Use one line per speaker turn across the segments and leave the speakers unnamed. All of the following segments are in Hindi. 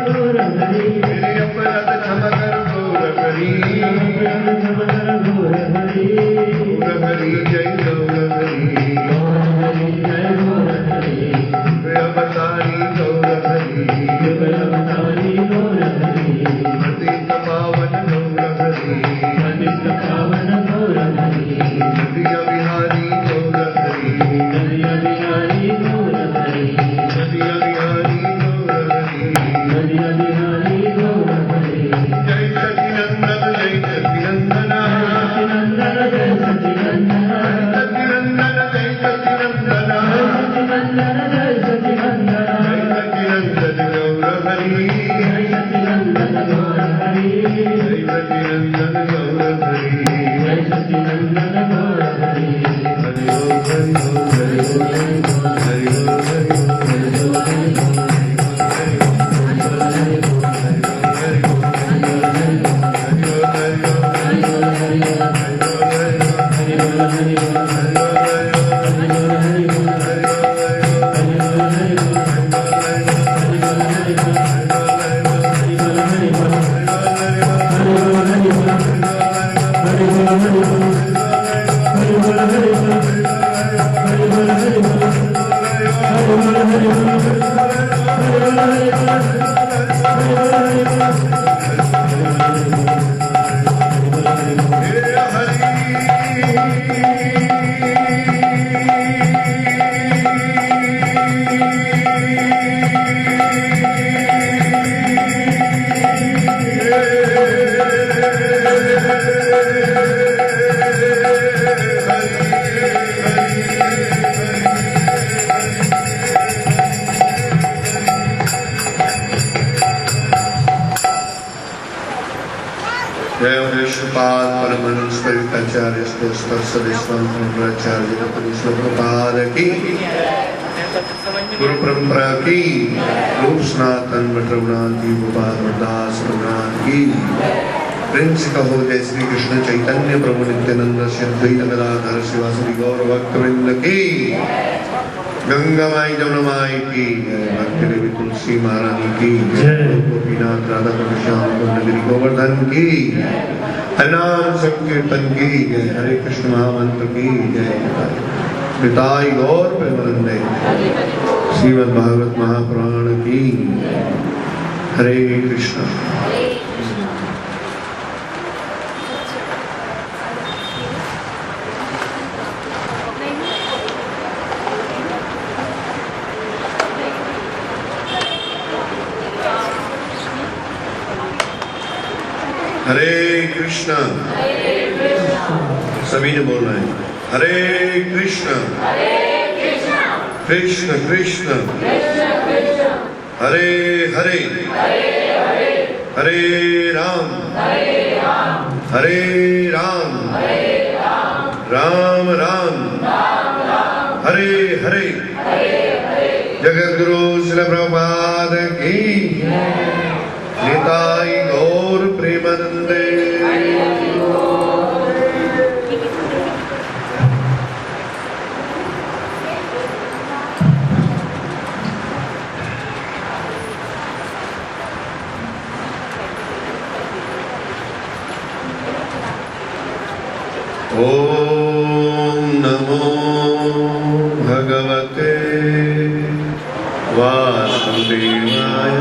Guru गुरु परंपरा की रूप सनातन बटरवनाथी गोपाल दास भगवान की प्रेम से कहो जय श्री कृष्ण चैतन्य प्रभु नित्यानंद श्री अद्वैत गदाधर शिवासरी गौर भक्तवृंद की गंगा माई जमुना माई की भक्ति देवी तुलसी महारानी की गोपीनाथ राधा कृष्ण श्याम नगरी गोवर्धन की हरिनाम संकीर्तन की जय हरे कृष्ण महामंत्र की जय पिताई गौर प्रेमानंदे श्रीमद् भागवत महापुराण की हरे कृष्ण। हरे कृष्ण सभी ने बोलना है हरे कृष्ण कृष्ण कृष्ण हरे हरे हरे राम हरे राम राम राम हरे हरे जगद्गुरु श्रील प्रभुपाद की निताई गौर प्रेमानंदे। ओम नमो भगवते वासुदेवाय।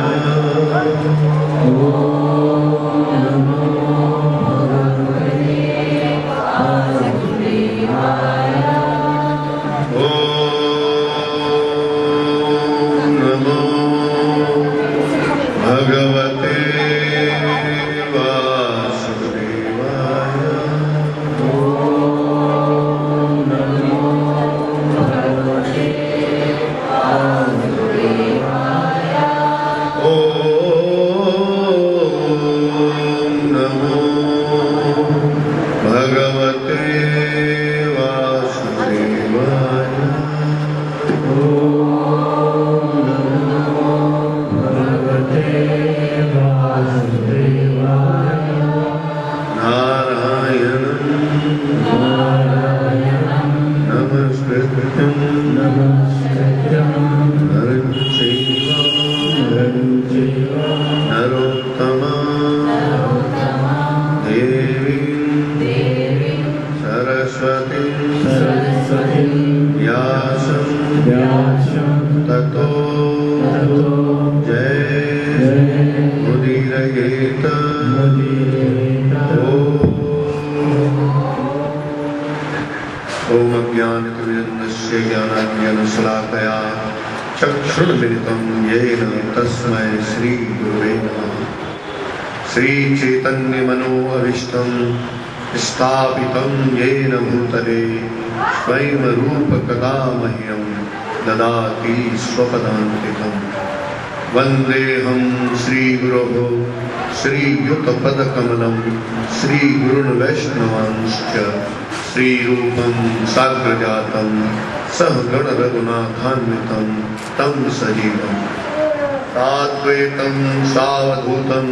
स्थापितं येन भूतले स्वयं रूप कदा मह्यं ददाति स्वपदान्तिकं। वन्देऽहं श्रीगुरोः श्रीयुतपदकमलं श्रीगुरून् वैष्णवांश्च श्रीरूपं साग्रजातं सहगण रघुनाथान्वितं तं सजीवं साद्वैतं सावधूतं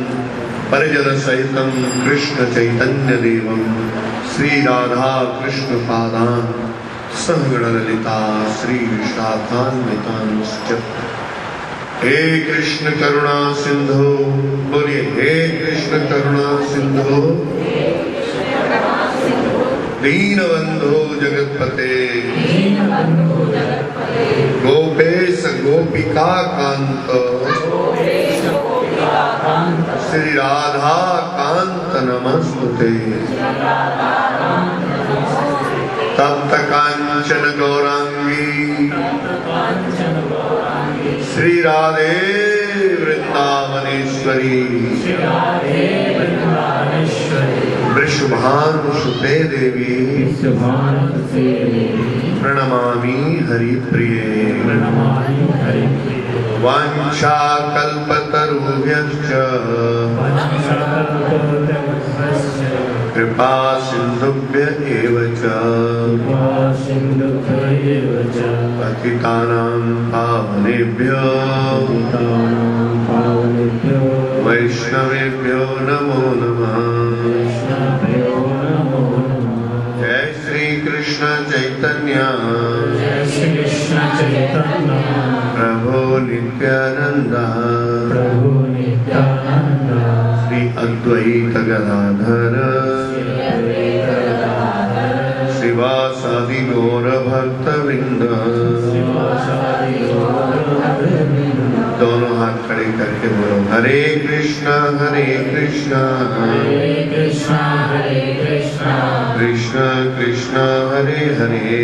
परिजन सहितं कृष्ण चैतन्य देवं श्री राधा कृष्ण पादान् सहगण ललिता श्री विशाखान्वितांश्च। हे कृष्ण करुणा सिंधु, बोलिए हे कृष्ण करुणा सिंधु, दीनबंधो जगतपते, गोपेश गोपिका कांत, श्री राधा कांत नमस्तुते। तप्त कांचन गौरांगी श्री राधे वृंदावनेश्वरी, वृषभानुसुते देवी, प्रणमामि हरिप्रिये। वाञ्छाकल्पतरुभ्यश्च कृपा सिन्धुभ्य एव च पतितानां पावनेभ्यो वैष्णवेभ्यो नमो नमः। जय श्री कृष्ण चैतन्य प्रभु नित्यानंद श्री अद्वैत गदाधर श्रीवासादि गौर भक्त वृंद। दोनों हाथ खड़े करके बोलो हरे कृष्णा कृष्ण कृष्ण कृष्ण हरे हरे,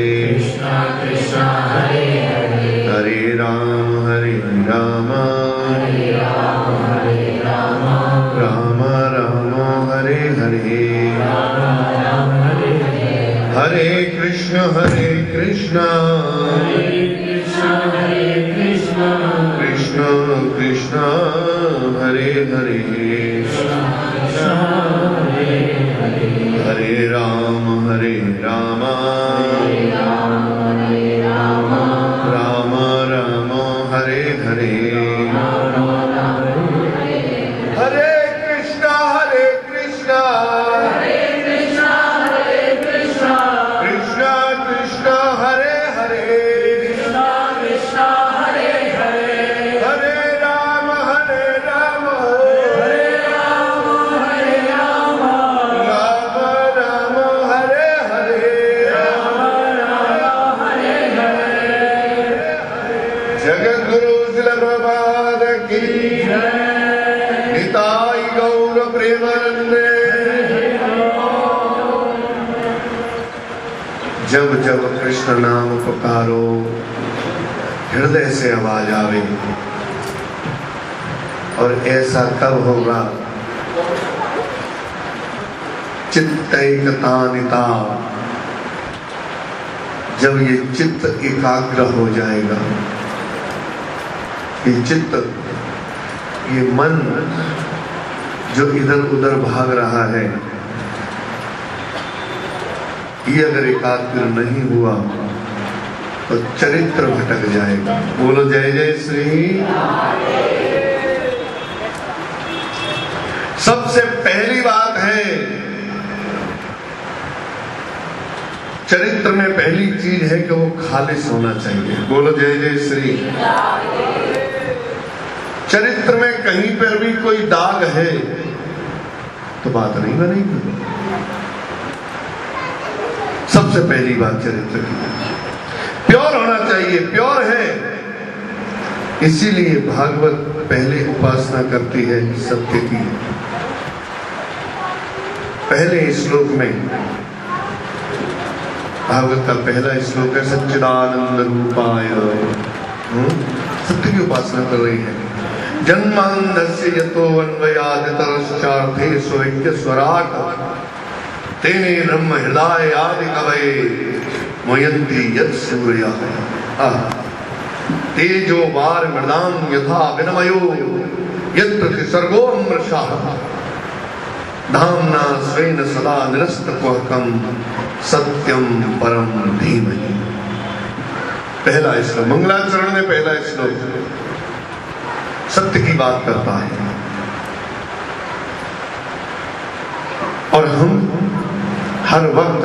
हरे राम राम राम राम हरे हरे। हरे कृष्ण कृष्ण कृष्ण हरे हरे, हरे राम राम राम राम हरे हरे। हरे कृष्ण कृष्ण कृष्ण कृष्ण हरे हरे, हरे राम राम राम हरे हरे। जगद्गुरु श्रील प्रभुपाद की निताई गौर प्रेमानंदे। जब जब कृष्ण नाम पुकारो हृदय से आवाज आवे, और ऐसा कब होगा चित्तैकतानिता, जब ये चित्त एकाग्र हो जाएगा। ये चित्त, ये मन जो इधर उधर भाग रहा है, ये अगर एकाग्र नहीं हुआ तो चरित्र भटक जाएगा। बोलो जय जय श्री। सबसे पहली बात है, चरित्र में पहली चीज है कि वो खालिश होना चाहिए। बोलो जय जय श्री। चरित्र में कहीं पर भी कोई दाग है तो बात नहीं बनेगी। सबसे पहली बात चरित्र की प्योर होना चाहिए, प्योर है। इसीलिए भागवत पहले उपासना करती है सत्य की। पहले श्लोक में, भागवत का पहला श्लोक है सच्चिदानंद रूपाय, सत्य की उपासना कर रही है। जन्मांधस्य यतो अन्वयादितरश्चार्थे स्वैक्य स्वराट तेने ब्रह्म हृदय आदि कवये मयन्ति यत् सूर्यः तेजो वार मृदाम यथा विनमयो यत्र सर्गो अमृषः धाम्ना स्वेन सदा निरस्तकुहकम् सत्यम परम धीमहि। पहला श्लोक, मंगलाचरण में पहला श्लोक सत्य की बात करता है। और हम हर वक्त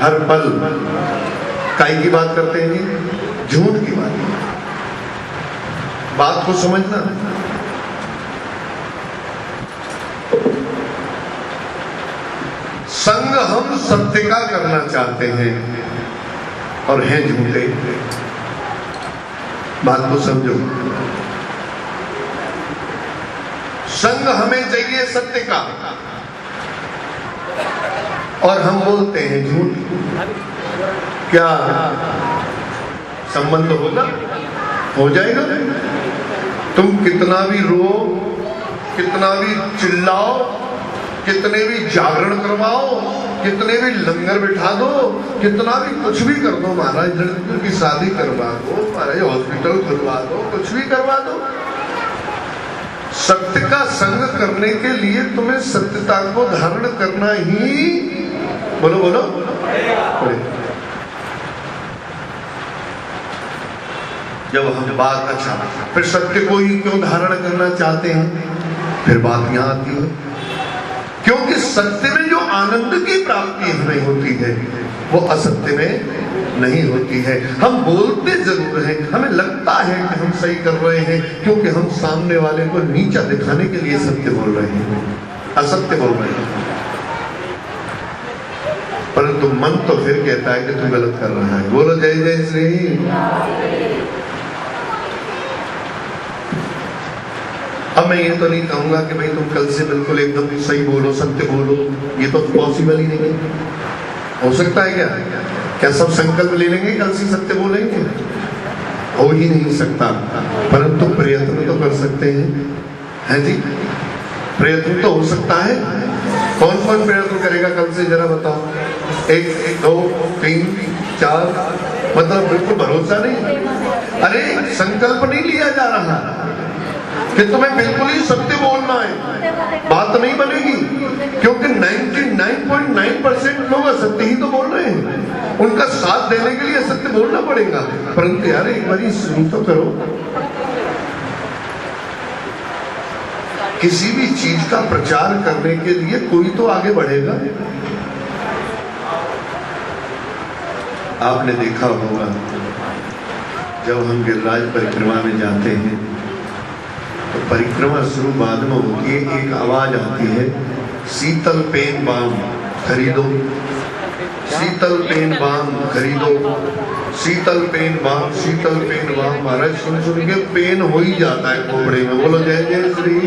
हर पल काय की बात करते हैं? झूठ की बात को समझना। संग हम सत्य का करना चाहते हैं और हैं झूठे। बात को समझो। संग हमें चाहिए सत्य का और हम बोलते हैं झूठ। क्या संबंध होगा? हो जाएगा। तुम कितना भी रो, कितना भी चिल्लाओ, कितने भी जागरण करवाओ, कितने भी लंगर बिठा दो, कितना भी कुछ भी कर दो, महाराज लड़की की शादी करवा दो, महाराज हॉस्पिटल खुलवा दो, कुछ भी करवा दो, सत्य का संग करने के लिए तुम्हें सत्यता को धारण करना ही, बोलो बोलो, पड़ेगा। जब हम बात, अच्छा फिर सत्य को ही क्यों धारण करना चाहते हैं? फिर बात यहां आती है, क्योंकि सत्य में जो आनंद की प्राप्ति हमें होती है वो असत्य में नहीं होती है। हम बोलते जरूर हैं, हमें लगता है कि हम सही कर रहे हैं, क्योंकि हम सामने वाले को नीचा दिखाने के लिए सत्य बोल रहे हैं, असत्य बोल रहे हैं। परंतु मन तो फिर कहता है कि तू गलत कर रहा है। बोलो जय जय श्री। अब मैं ये तो नहीं कहूंगा कि भाई तुम कल से बिल्कुल एकदम सही बोलो, सत्य बोलो, ये तो पॉसिबल ही नहीं है। हो सकता है क्या? क्या सब संकल्प ले लेंगे कल से सत्य बोलेंगे? हो ही नहीं सकता। परंतु प्रयत्न तो कर सकते हैं, है जी? प्रयत्न तो हो सकता है। कौन कौन प्रयत्न करेगा कल से, जरा बताओ? 1 2 3 4, मतलब बिल्कुल भरोसा नहीं। अरे संकल्प नहीं लिया जा रहा कि तुम्हें बिल्कुल ही सत्य बोलना है, बात नहीं बनेगी, क्योंकि 99.9% लोग असत्य ही तो बोल रहे हैं। उनका साथ देने के लिए सत्य बोलना पड़ेगा। परंतु यार एक बार सुन तो करो। किसी भी चीज का प्रचार करने के लिए कोई तो आगे बढ़ेगा। आपने देखा होगा जब हम गिरिराज परिक्रमा में जाते हैं तो परिक्रमा शुरू बाद में होती है, एक आवाज आती है, शीतल पेन बाम खरीदो, शीतल पेन बाम खरीदो, शीतल पेन बाम, शीतल पेन बाम। महाराज सुन सुन के पेन हो ही जाता है खोपड़े में। बोलो जय जय श्री।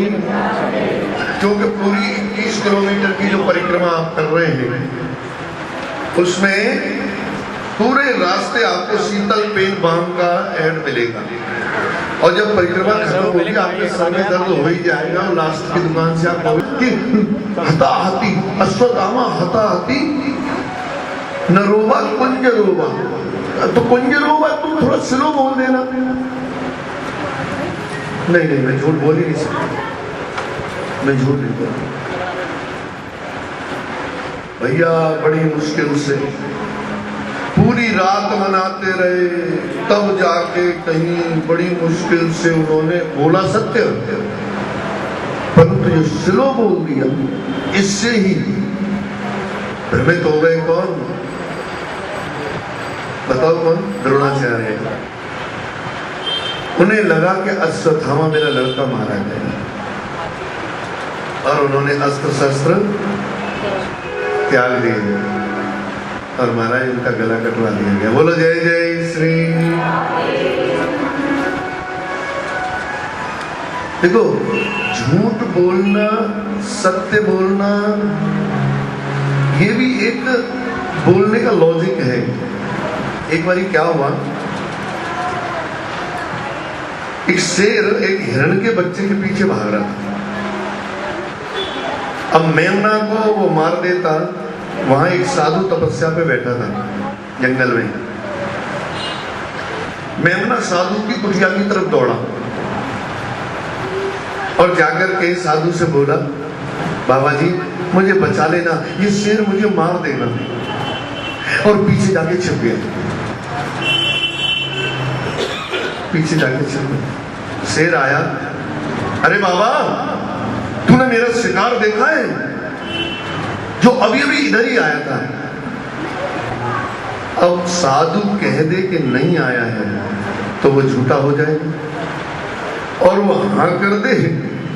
क्योंकि पूरी 21 किलोमीटर की जो परिक्रमा आप कर रहे हैं उसमें पूरे रास्ते आपको शीतल पेन बाम का ऐड मिलेगा। और जब परिक्रमा खत्म होगी आपके सर में दर्द हो ही जाएगा। लास्ट की दुकान से आप कहोगे कि हताहति अश्वत्थामा हताहति नरोवा कुंजरोवा, तो कुंजरोवा तुम थोड़ा स्लो बोल देना। नहीं मैं झूठ बोल ही नहीं सकता, मैं झूठ नहीं बोल भैया। बड़ी मुश्किल से पूरी रात मनाते रहे, तब जाके कहीं बड़ी मुश्किल से उन्होंने बोला सत्य, परंतु जो स्लो बोल दिया इससे ही भ्रमित हो गए। कौन बताओ? कौन? द्रोणाचार्य। उन्हें लगा कि अश्वत्थामा मेरा लड़का मारा गया और उन्होंने अस्त्र शस्त्र त्याग दिए और महाराज उनका गला कटवा दिया गया। बोलो जय जय श्री। देखो, झूठ बोलना, सत्य बोलना, ये भी एक बोलने का लॉजिक है। एक बारी क्या हुआ, एक शेर एक हिरण के बच्चे के पीछे भाग रहा था। अब मेमना को वो मार देता। वहां एक साधु तपस्या पे बैठा था जंगल में। मेमना साधु की कुटिया की तरफ दौड़ा और जाकर के साधु से बोला, बाबा जी मुझे बचा लेना, ये शेर मुझे मार देना। और पीछे जाके छिप गया, पीछे जाके छिप गया। शेर आया, अरे बाबा तूने मेरा शिकार देखा है जो अभी अभी इधर ही आया था? अब साधु कह दे कि नहीं आया है तो वो झूठा हो जाएगा, और वो हाँ कर दे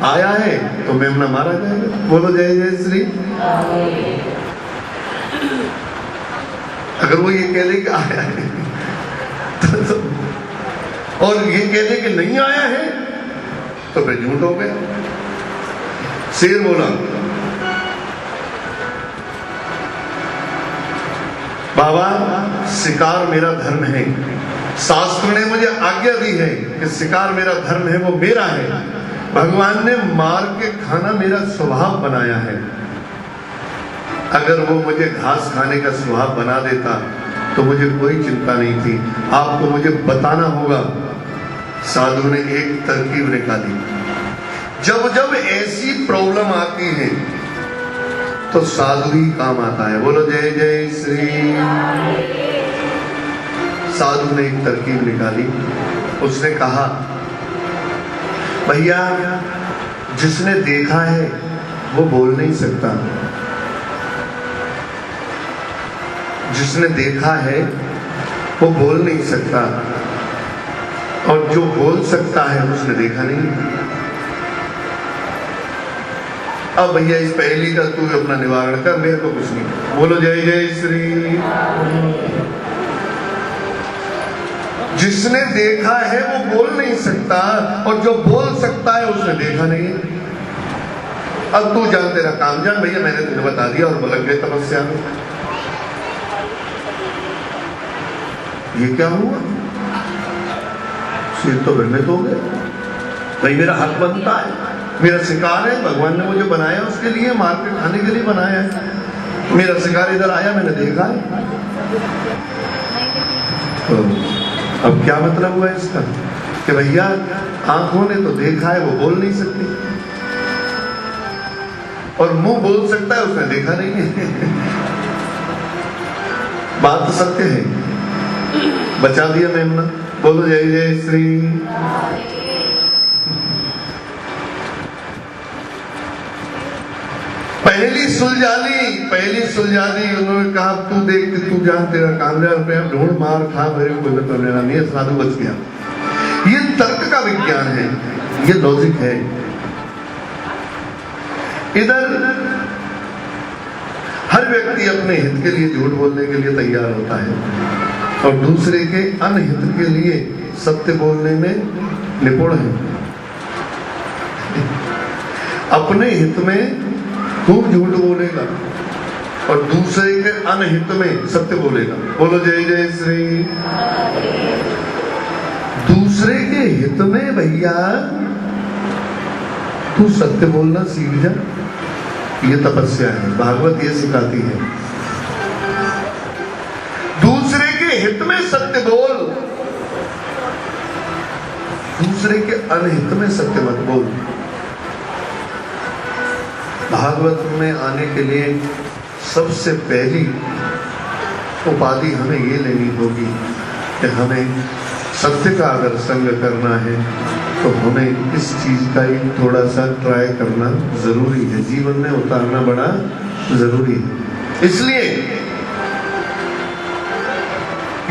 आया है तो मेमना मारा जाएगा। बोलो जय जय श्री। अगर वो ये कह दे कि आया है तो और ये कह दे कि नहीं आया है तो फिर झूठ हो गया। शेर बोला, बाबा शिकार मेरा धर्म है, शास्त्र ने मुझे आज्ञा दी है कि शिकार मेरा धर्म है, वो मेरा है। भगवान ने मार के खाना मेरा स्वभाव बनाया है। अगर वो मुझे घास खाने का स्वभाव बना देता तो मुझे कोई चिंता नहीं थी। आपको मुझे बताना होगा। साधु ने एक तरकीब निकाली। जब जब ऐसी प्रॉब्लम आती है तो साधु ही काम आता है। बोलो जय जय श्री। साधु ने एक तरकीब निकाली। उसने कहा, भैया जिसने देखा है वो बोल नहीं सकता, जिसने देखा है वो बोल नहीं सकता, और जो बोल सकता है उसने देखा नहीं। अब भैया इस पहेली का तू अपना निवारण कर, मेरे को कुछ नहीं। बोलो जय जय श्री। जिसने देखा है वो बोल नहीं सकता, और जो बोल सकता है उसने देखा नहीं। अब तू जान, तेरा काम जान। भैया मैंने तुझे बता दिया और लग गए तपस्या में। ये क्या हुआ? सिर तो भ्रमित हो गया। भाई मेरा हक बनता है, मेरा शिकार है, भगवान ने मुझे बनाया उसके लिए, मार के खाने के लिए बनाया है। मेरा शिकार इधर आया, मैंने देखा है। तो अब क्या मतलब हुआ इसका कि भैया आंखों ने तो देखा है, वो बोल नहीं सकती, और मुंह बोल सकता है, उसने देखा नहीं है। बात तो सत्य है। बचा दिया मेमना। बोलो जय जय श्री। पहली सुलझा दी। उन्होंने कहा तू देख कि तू जान, तेरा काम जान, ढूंढ मार खा, मेरे को कोई लेना नहीं है। साधु बच गया। ये तर्क का विज्ञान है, ये लॉजिक है। इधर हर व्यक्ति अपने हित के लिए झूठ बोलने के लिए तैयार होता है, और दूसरे के अनहित के लिए सत्य बोलने में निपुण है। अपने हित में खूब झूठ बोलेगा और दूसरे के अनहित में सत्य बोलेगा। बोलो जय जय श्री। दूसरे के हित में भैया तू सत्य बोलना सीख जा। ये तपस्या है, भागवत ये सिखाती है। दूसरे के हित में सत्य बोल, दूसरे के अनहित में सत्य मत बोल। भागवत में आने के लिए सबसे पहली उपाधि हमें ये लेनी होगी कि हमें सत्य का अगर संग करना है तो हमें इस चीज का ही थोड़ा सा ट्राई करना जरूरी है, जीवन में उतारना बड़ा जरूरी है। इसलिए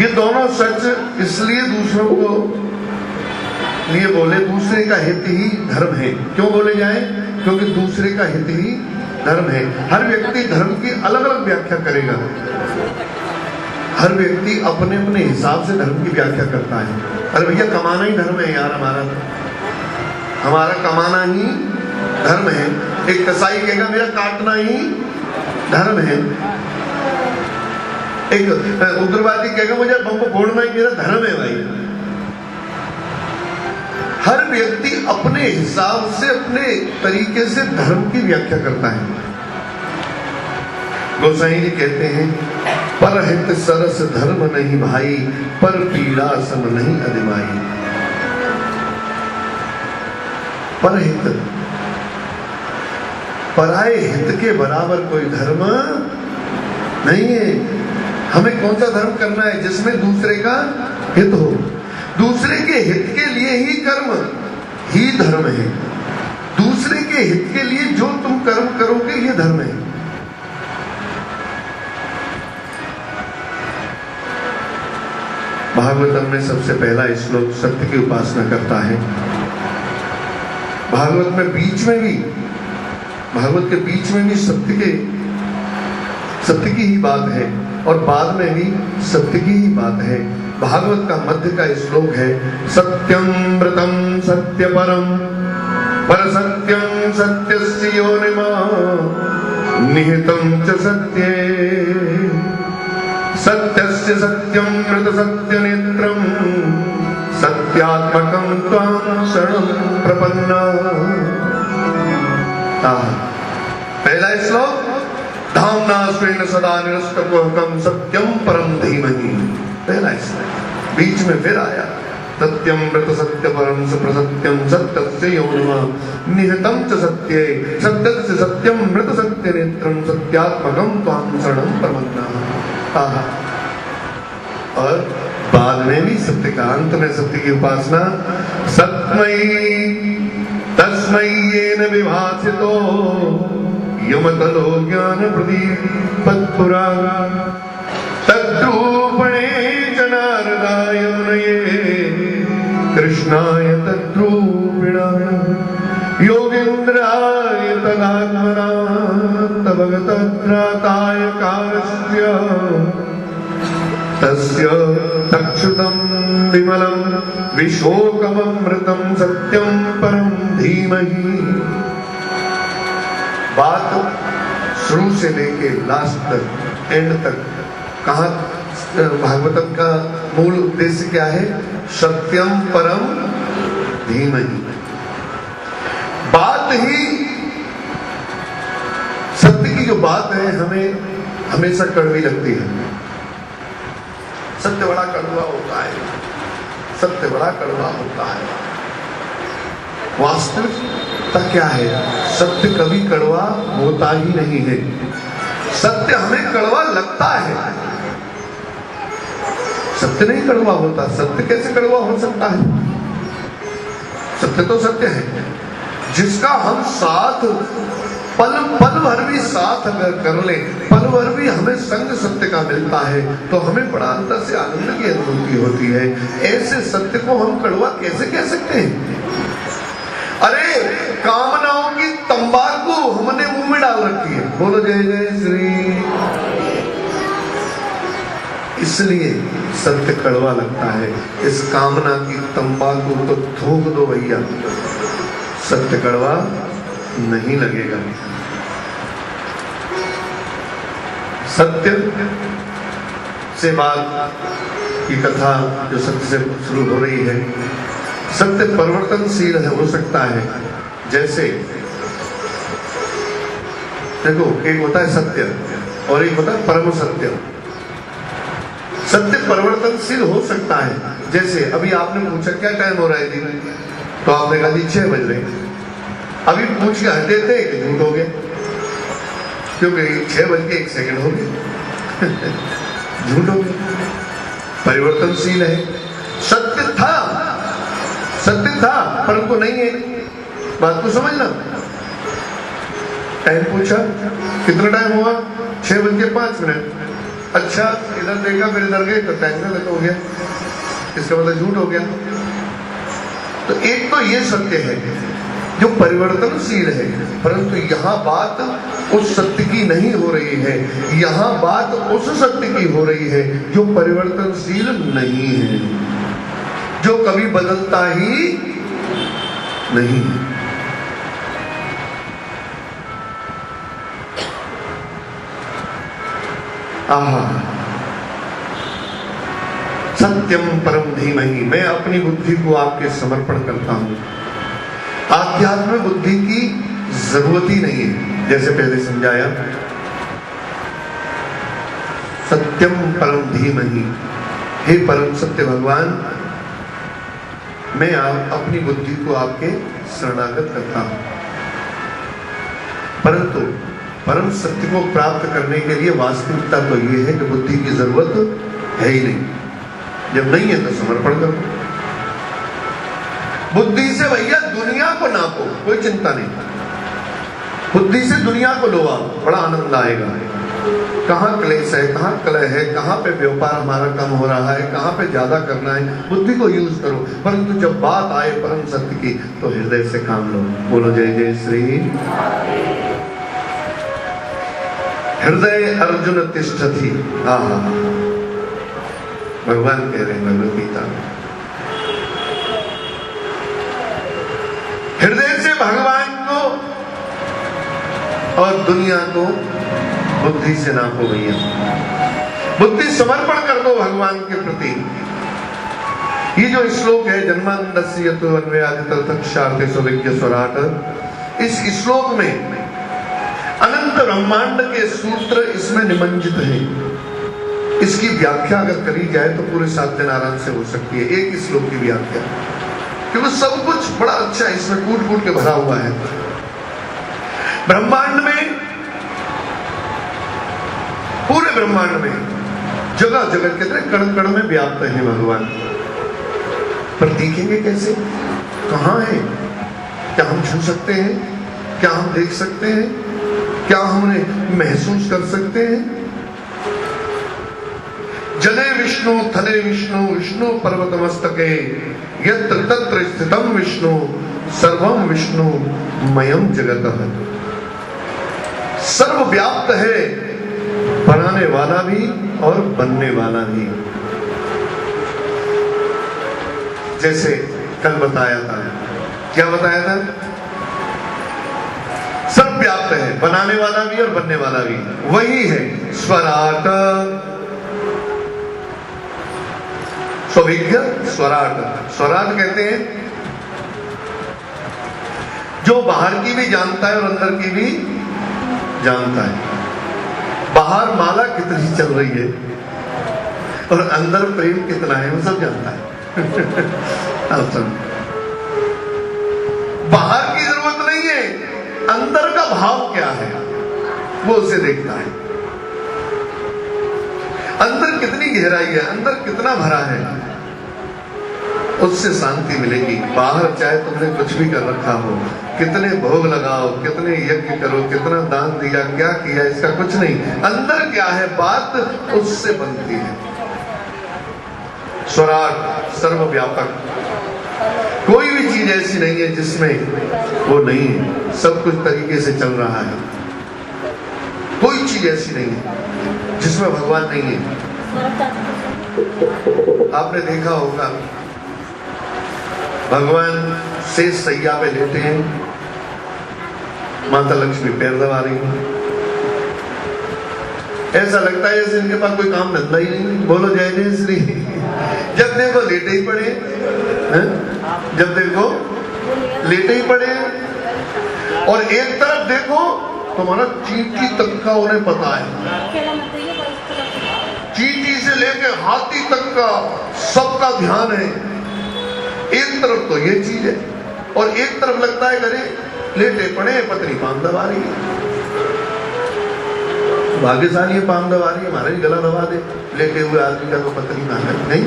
ये दोनों सच इसलिए दूसरों को लिए बोले, दूसरे का हित ही धर्म है। क्यों बोले जाए? क्योंकि दूसरे का हित ही धर्म है। हर व्यक्ति धर्म की अलग अलग व्याख्या करेगा। हर व्यक्ति अपने अपने हिसाब से धर्म की व्याख्या करता है। अरे भैया कमाना ही धर्म है यार, हमारा कमाना ही धर्म है। एक कसाई कहेगा मेरा काटना ही धर्म है। एक उग्रवादी कहेगा मुझे बम फोड़ना ही मेरा धर्म है। भाई हर व्यक्ति अपने हिसाब से अपने तरीके से धर्म की व्याख्या करता है। गोसाई जी कहते हैं परहित सरस धर्म नहीं भाई, पर पीड़ा सम नहीं अधिमाई। परहित, पराये हित के बराबर कोई धर्म नहीं है। हमें कौन सा धर्म करना है जिसमें दूसरे का हित हो। दूसरे के हित के लिए ही कर्म ही धर्म है। दूसरे के हित के लिए जो तुम कर्म करोगे ये धर्म है। भागवतम में सबसे पहला श्लोक सत्य की उपासना करता है। भागवत में बीच में भी, भागवत के बीच में भी सत्य की ही बात है और बाद में भी सत्य की ही बात है। भागवत का मध्य का श्लोक है सत्यम व्रतम सत्य परम पर सत्यम सत्यस्य योनिमा निहितं च सत्ये सत्यस्य सत्यम मृत सत्य नेत्रम सत्यात्मकं त्वां शरणं प्रपन्ना। पहला श्लोक धाम्ना स्वेन सदा निरस्तकोहकं सत्यम परम धीमहि। पहला श्लोक बीच में फिर आया सत्यम मृत सत्य परम प्रसत्यम सत्यस्य योनिमा निहितं च सत्ये सत्यस्य सत्यम मृत सत्य नेत्रम सत्यात्मकं त्वां शरणं प्रपन्ना। और बाद में भी सत्य का, अंत में सत्य की उपासना सत्मयी तस्मै येन विभासितो यमतलो ज्ञान प्रदीपत्पुरा तद्रूपणे च नारदाय मुनये कृष्णाय तद्रूपिणा योगीन्द्राय तदात्मना तभगतत्राताय कालस्य तस्य तक्षुतं विमलं विशोकममृतं सत्यं परम धीमहि। बात शुरू से लेके लास्ट तक, एंड तक, कहा भागवतम का मूल उद्देश्य क्या है? सत्यम परम धीमहि। बात ही, सत्य की जो बात है हमें हमेशा कड़वी लगती है। सत्य बड़ा कड़वा होता है, सत्य बड़ा कड़वा होता है। वास्तविकता क्या है? सत्य कभी कड़वा होता ही नहीं है। सत्य हमें कड़वा लगता है, सत्य नहीं कड़वा होता। सत्य कैसे कड़वा हो सकता है? सत्य तो सत्य है, जिसका हम साथ पल भर भी साथ अगर कर ले, पल भर भी हमें संग सत्य का मिलता है तो हमें बड़ा अंतर से आनंद की अनुभूति होती है। ऐसे सत्य को हम कड़वा कैसे कह सकते हैं? अरे कामनाओं की तंबाकू हमने मुंह में डाल रखी है। बोलो जय जय श्री। इसलिए सत्य कड़वा लगता है। इस कामना की तंबाकू को थूक दो भैया, सत्य कड़वा नहीं लगेगा। सत्य से बात की कथा जो सत्य से शुरू हो रही है, सत्य परिवर्तनशील है, हो सकता है। जैसे देखो, एक होता है सत्य और एक होता है परम सत्य। सत्य परिवर्तनशील हो सकता है। जैसे अभी आपने पूछा क्या टाइम हो रहा है दिन, तो आपने कहा जी 6 बज रहे। अभी पूछ के हटे थे कि झूठ हो गया, क्योंकि 6:01 हो गए। झूठ हो गया, परिवर्तनशील है। सत्य था परंतु नहीं है। बात को समझना। टाइम पूछा, कितना टाइम हुआ? 6:05। अच्छा, इधर देखा फिर इधर गए तो टाइम गलत हो गया, इसका मतलब झूठ हो गया। तो एक तो ये सत्य है जो परिवर्तनशील है, परंतु यहाँ बात उस सत्य की नहीं हो रही है, यहाँ बात उस सत्य की हो रही है जो परिवर्तनशील नहीं है, जो कभी बदलता ही नहीं। आहा, सत्यम परम धीमहि। मैं अपनी बुद्धि को आपके समर्पण करता हूं। आध्यात्म बुद्धि की जरूरत ही नहीं है, जैसे पहले समझाया। सत्यम परम धीमहि। हे परम सत्य भगवान, मैं अपनी बुद्धि को आपके शरणागत करता हूं, परंतु परम सत्य को प्राप्त करने के लिए वास्तविकता तो ये है कि बुद्धि की जरूरत है ही नहीं। जब नहीं है तो समर्पण करो। बुद्धि से भैया दुनिया को नापो, कोई चिंता नहीं। बुद्धि से दुनिया को लो आओ, बड़ा आनंद आएगा। कहाँ क्लेश है, कहाँ कलह है, कहाँ पे व्यापार हमारा कम हो रहा है, कहाँ पे ज्यादा करना है, बुद्धि को यूज करो। परंतु जब बात आए परम सत्य की तो हृदय से काम लो। बोलो जय जय श्री। हृदय अर्जुन तिष्ठति। आहा, भगवान कह रहे हैं भगवद गीता में, हृदय से भगवान को और दुनिया को बुद्धि से नापो भैया। बुद्धि समर्पण कर दो भगवान के प्रति। ये जो श्लोक है जन्मांधस्य यतो अन्वयादितर्थक्षार्थे स्वविज्ञ स्वराट, इस श्लोक में अनंत ब्रह्मांड के सूत्र इसमें निमंजित हैं। इसकी व्याख्या अगर करी जाए तो पूरे 7 दिन आराम से हो सकती है, एक श्लोक की व्याख्या, क्योंकि सब कुछ बड़ा अच्छा है, इसमें कूट कूट के भरा हुआ है। ब्रह्मांड में, पूरे ब्रह्मांड में जगह जगह कितने कण कण में व्याप्त है भगवान, पर दिखेंगे कैसे, कहां है? क्या हम छू सकते हैं? क्या हम देख सकते हैं? क्या हम उन्हें महसूस कर सकते हैं? जले विष्णु थले विष्णु विष्णु पर्वत मस्तके यत्र तत्र स्थितम विष्णु सर्वम विष्णु मयम जगतः। सर्वव्याप्त है, बनाने वाला भी और बनने वाला भी। जैसे कल बताया था, क्या बताया था? सर्वव्याप्त है, बनाने वाला भी और बनने वाला भी। वही है स्वराट, स्वविज्ञ स्वराट। स्वराट कहते हैं जो बाहर की भी जानता है और अंदर की भी जानता है। बाहर माला कितनी चल रही है और अंदर प्रेम कितना है वो सब जानता है। बाहर की जरूरत नहीं है, अंदर का भाव क्या है वो उसे देखता है। अंदर कितनी गहराई है, अंदर कितना भरा है, उससे शांति मिलेगी। बाहर चाहे तुमने कुछ भी कर रखा हो, कितने भोग लगाओ, कितने यज्ञ करो, कितना दान दिया, क्या किया, इसका कुछ नहीं। अंदर क्या है बात, उससे बनती है। स्वराट, सर्वव्यापक। कोई भी चीज ऐसी नहीं है जिसमें वो नहीं है, सब कुछ तरीके से चल रहा है। कोई चीज ऐसी नहीं है जिसमें भगवान नहीं है। आपने देखा होगा भगवान शेष सैया पे लेटे हैं, माता लक्ष्मी पैर दबा रही है। ऐसा लगता है जैसे इनके पास कोई काम धंधा ही नहीं। बोलो जय जय श्री। जब देखो लेटे ही पड़े हैं, जब देखो लेटे ही पड़े हैं। और एक तरफ देखो तुम्हारा चींटी तक का उन्हें पता है, चींटी से लेके हाथी तक का सबका ध्यान है। एक तरफ तो ये चीज है और एक तरफ लगता है अरे लेटे पड़े, पत्नी पाम दबा रही है। भाग्यशाली है, पाम दबा रही है, हमारा ही गला दबा दे। लेटे हुए आदमी का तो पत्नी ना है, नहीं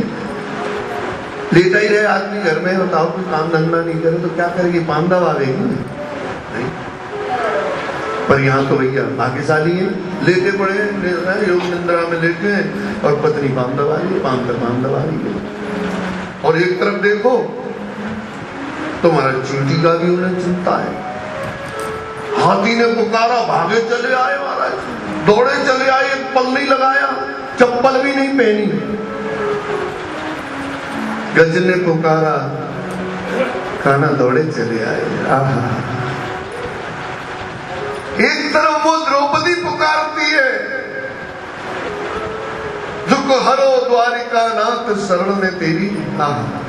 लेटा ही रहे आदमी घर में, बताओ कोई काम धंधा नहीं करे तो क्या करेगी, पाम दबा देगी नहीं। पर यहाँ तो भैया भाग्यशाली है, लेटे पड़े हैं, योग निंद्रा में लेटे हैं और पत्नी पाम दबा रही है, पाम पर पाम दबा रही है। और एक तरफ देखो तुम्हारा चींटी का भी उन्हें चिंता है। हाथी ने पुकारा, भागे चले आए महाराज, दौड़े चले आए, एक पल नहीं लगाया, चप्पल भी नहीं पहनी। गज ने पुकारा, खाना दौड़े चले आए। आहा, एक तरफ वो द्रौपदी पुकारती है, दुख हरो द्वारिका नाथ शरण में तेरी। आहा,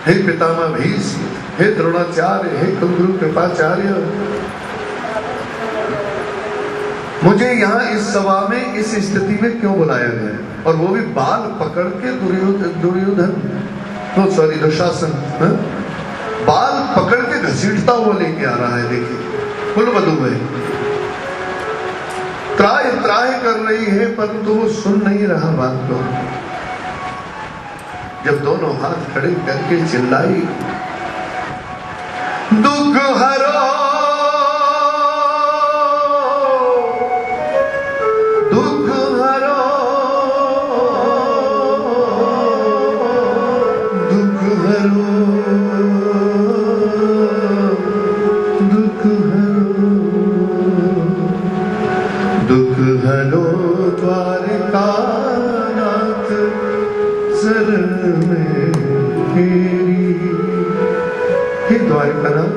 हे पितामह भीष्म, हे द्रोणाचार्य, हे कुलगुरु कृपाचार्य, मुझे यहाँ इस सभा में इस स्थिति में क्यों बुलाया गया? और वो भी बाल पकड़ के दुर्योधन, दुशासन बाल पकड़ के घसीटता हुआ लेके आ रहा है। देखिए कुल वधू है, त्राय त्राय कर रही है, परंतु वो सुन नहीं रहा बात को। जब दोनों हाथ खड़े करके चिल्लाई, दुख हरो दुख हरो दुख हरो दुख हरो दुख हरो द्वारका नाथ शरण में तेरी। हे द्वारकानाथ,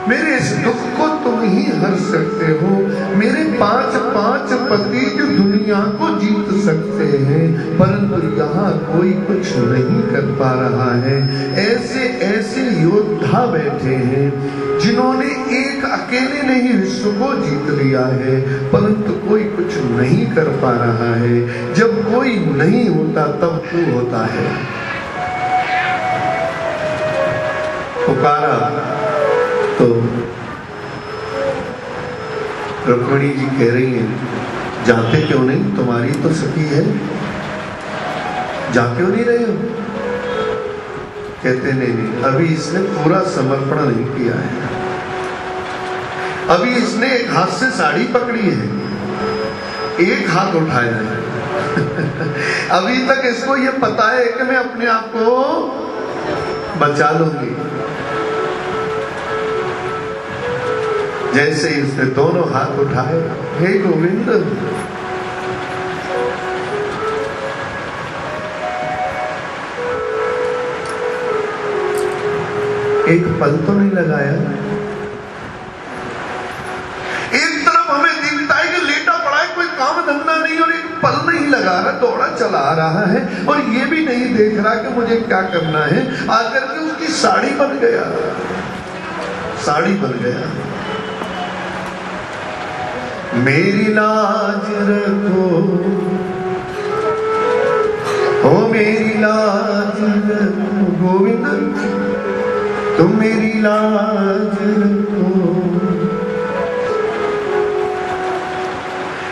मेरे इस दुख को तुम ही हर सकते हो। मेरे 5 पति जो दुनिया को जीत सकते हैं, परंतु यहाँ कोई कुछ नहीं कर पा रहा है। ऐसे ऐसे योद्धा बैठे हैं जिन्होंने एक अकेले ने ही विश्व को जीत लिया है, परंतु कोई कुछ नहीं कर पा रहा है। जब कोई नहीं होता तब तू होता है। पुकारा तो रुक्मिणी जी कह रही हैं, जाते क्यों नहीं, तुम्हारी तो सखी है, जा क्यों नहीं रहे हो? कहते नहीं, अभी इसने पूरा समर्पण नहीं किया है, अभी इसने एक हाथ से साड़ी पकड़ी है, एक हाथ उठाया है। अभी तक इसको ये पता है कि मैं अपने आप को बचा लूंगी। जैसे ही उसने दोनों हाथ उठाए, हे गोविंद, एक पल तो नहीं लगाया। एक तरफ हमें दिखता है कि लेटा पड़ा है, कोई काम धंधा नहीं, और एक पल नहीं लगा रहा, दौड़ा चला आ रहा है, और ये भी नहीं देख रहा कि मुझे क्या करना है। आकर के उसकी साड़ी बन गया, साड़ी बन गया। मेरी लाज रखो, ओ मेरी लाज रखो गोविंद, तुम मेरी लाज रखो।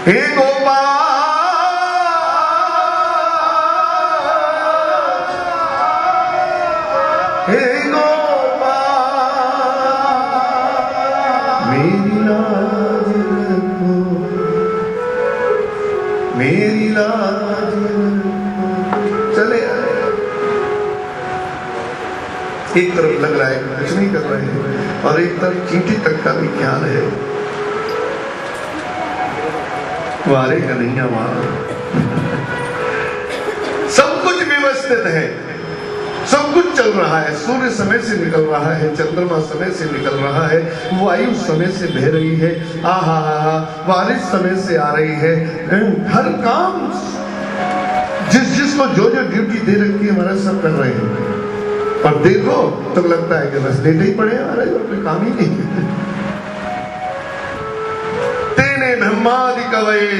हे गोपाल, हे गोपाल, मेरी लाज रखो, मेरी लाज रखो। चले आए। एक तरफ लग रहा है कुछ नहीं कर रहे हैं, और एक तरफ चींटी तक का भी ख्याल है, वारे का नहीं हमारा। सब कुछ व्यवस्थित है, सब कुछ चल रहा है। सूर्य समय से निकल रहा है, चंद्रमा समय से निकल रहा है, वायु समय से बह रही है, आहा हा, बारिश समय से आ रही है। हर काम जिसको जो ड्यूटी दे रखी है हमारा सब कर रहे हैं। और देखो तो लगता है कि बस लेटे ही पड़े महाराज, और कोई काम ही नहीं है। तेने ब्रह्मादि कवये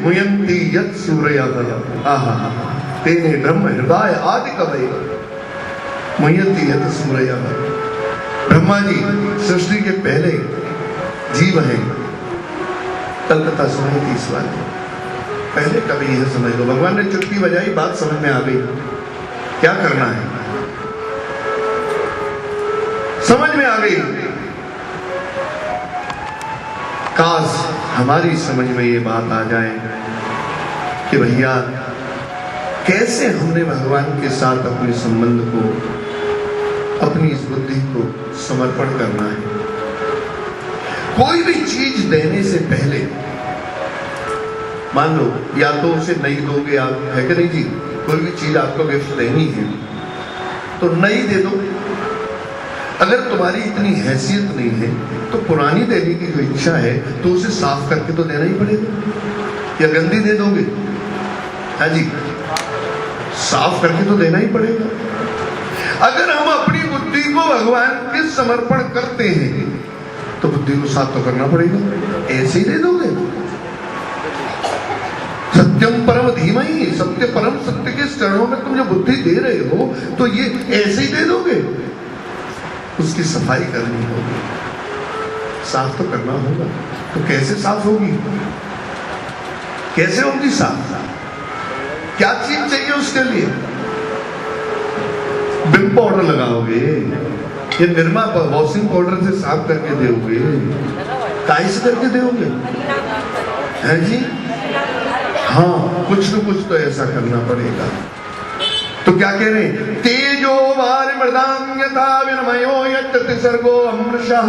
मुयंती यत् सूरयः, आहा, तेने ब्रह्म हृदय आदि कवये मुयंती यत् सूरयः। ब्रह्मा जी सृष्टि के पहले जीव हैं। कलकत्ता सुनाई थी इस बात, पहले कभी यह समझ लो। भगवान ने चुटकी बजाई, बात समझ में आ गई, क्या करना है समझ में आ गई। काश हमारी समझ में ये बात आ जाए कि भैया कैसे हमने भगवान के साथ अपने संबंध को, अपनी इस बुद्धि को समर्पण करना है। कोई भी चीज देने से पहले, मान लो या तो उसे नहीं दोगे आप, है कि नहीं जी, कोई भी चीज आपको गिफ्ट देनी है तो नहीं दे दो। अगर तुम्हारी इतनी हैसियत नहीं है तो पुरानी देने की जो इच्छा है तो उसे साफ करके तो देना ही पड़ेगा, या गंदी दे दोगे? हाँ जी, साफ करके तो देना ही पड़ेगा। अगर हम अपनी बुद्धि को भगवान के समर्पण करते हैं तो बुद्धि को साफ तो करना पड़ेगा। ऐसे ही दे दोगे? सत्यम परम धीमहि, सत्य परम सत्य के चरणों में तुम जो बुद्धि दे रहे हो तो ये ऐसे ही दे दोगे? उसकी सफाई करनी होगी, साफ तो करना होगा। तो कैसे साफ होगी, कैसे होगी साफ? क्या चीज चाहिए उसके लिए? विम पाउडर लगाओगे या निरमा वॉशिंग पाउडर से साफ करके दोगे? काई से करके दोगे? है जी, हाँ, कुछ न कुछ तो ऐसा करना पड़ेगा। तो क्या कह रहे हैं? तेजो वारि मृदां यथा विनिमयो यत्र सर्गो अमृषः।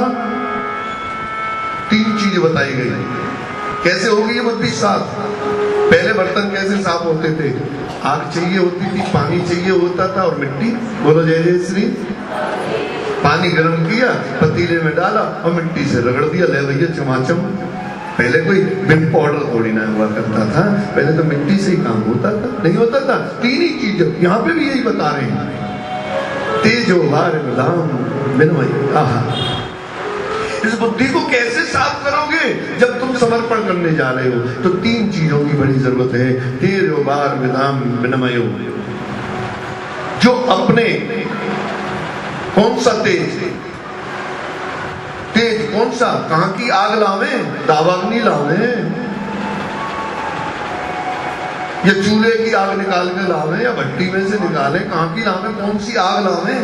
3 चीजें बताई गई। कैसे होगी ये बुद्धि साफ? पहले बर्तन कैसे साफ होते थे? आग चाहिए होती थी, पानी चाहिए होता था और मिट्टी। बोलो जय जय श्री। पानी गर्म किया, पतीले में डाला और मिट्टी से रगड़ दिया, ले भैया चमाचम। पहले कोई विम पाउडर थोड़ी ना हुआ करता था, पहले तो मिट्टी से ही काम होता था, नहीं होता था? 3 ही चीज यहाँ पे भी यही बता रहे हैं। तेजो वारि मृदां विनिमयो। आहा, इस बुद्धि को कैसे साफ करोगे जब तुम समर्पण करने जा रहे हो? तो 3 चीजों की बड़ी जरूरत है। तेजो वारि मृदां विनिमयो, जो अपने, कौन सा तेज? तेज कौन सा? कहां की आग लावे? दावाग्नि लावे या चूल्हे की आग निकाल के लावे या भट्टी में से निकाले? कहां की लावे? कौन सी आग लावे?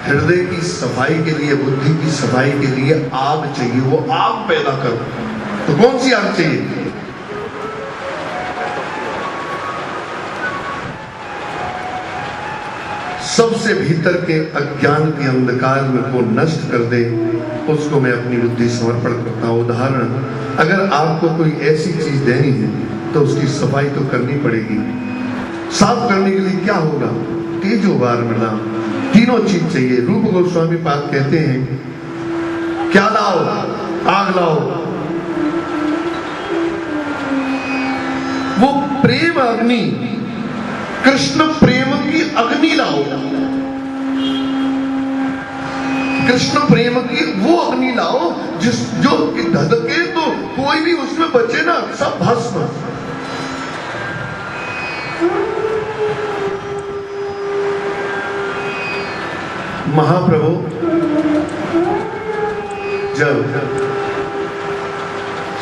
हृदय की सफाई के लिए, बुद्धि की सफाई के लिए आग चाहिए। वो आग पैदा करो। तो कौन सी आग चाहिए? सबसे भीतर के अज्ञान के अंधकार को नष्ट कर दे, उसको मैं अपनी बुद्धि समर्पण करता हूं। उदाहरण, अगर आपको कोई ऐसी चीज देनी है तो उसकी सफाई तो करनी पड़ेगी। साफ करने के लिए क्या होगा? तेजो वारि मृदां, तीनों चीज चाहिए। रूप गोस्वामी पाद कहते हैं, क्या लाओ? आग लाओ। वो प्रेम अग्नि, कृष्ण प्रेम की अग्नि लाओ। कृष्ण प्रेम की वो अग्नि लाओ जो धधके तो कोई भी उसमें बचे ना, सब भस्म। महाप्रभु जब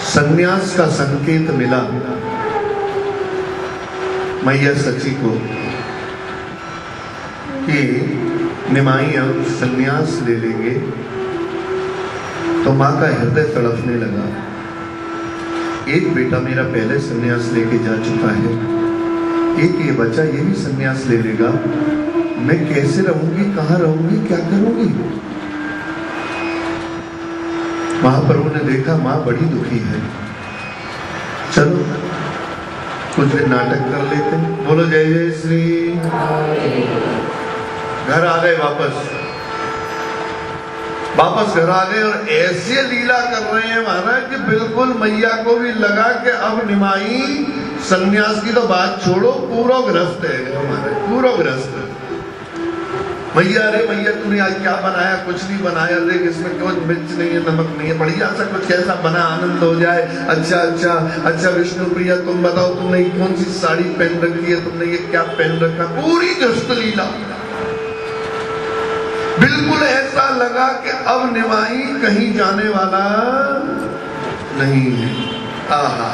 सन्यास का संकेत मिला मैया सची को कि निमाई अब सन्यास ले लेंगे, तो माँ का हृदय तड़पने लगा। एक बेटा मेरा पहले सन्यास लेके जा चुका है, एक ये बच्चा ये भी सन्यास ले लेगा, मैं कैसे रहूंगी, कहाँ रहूंगी, क्या करूंगी? महाप्रभु ने देखा माँ बड़ी दुखी है, चलो कुछ दिन नाटक कर लेते हैं। बोलो जय जय श्री। घर आ गए, वापस घर आ गए और ऐसे लीला कर रहे हैं महाराज कि बिल्कुल मैया को भी लगा कि अब निमाई सन्यास की तो बात छोड़ो, पूरा ग्रस्त है महाराज, पूरा ग्रस्त। मैया, अरे मैया तूने आज क्या बनाया? कुछ नहीं बनाया, देख इसमें क्यों मिर्च नहीं है, नमक नहीं है, बढ़िया सा कुछ कैसा बना, आनंद हो जाए। अच्छा अच्छा अच्छा विष्णु प्रिया तुम बताओ, तुमने कौन सी साड़ी पहन रखी है, तुमने ये क्या पहन रखा? पूरी ग्रस्त लीला। बिल्कुल ऐसा लगा कि अब निमाई कहीं जाने वाला नहीं है। आहा,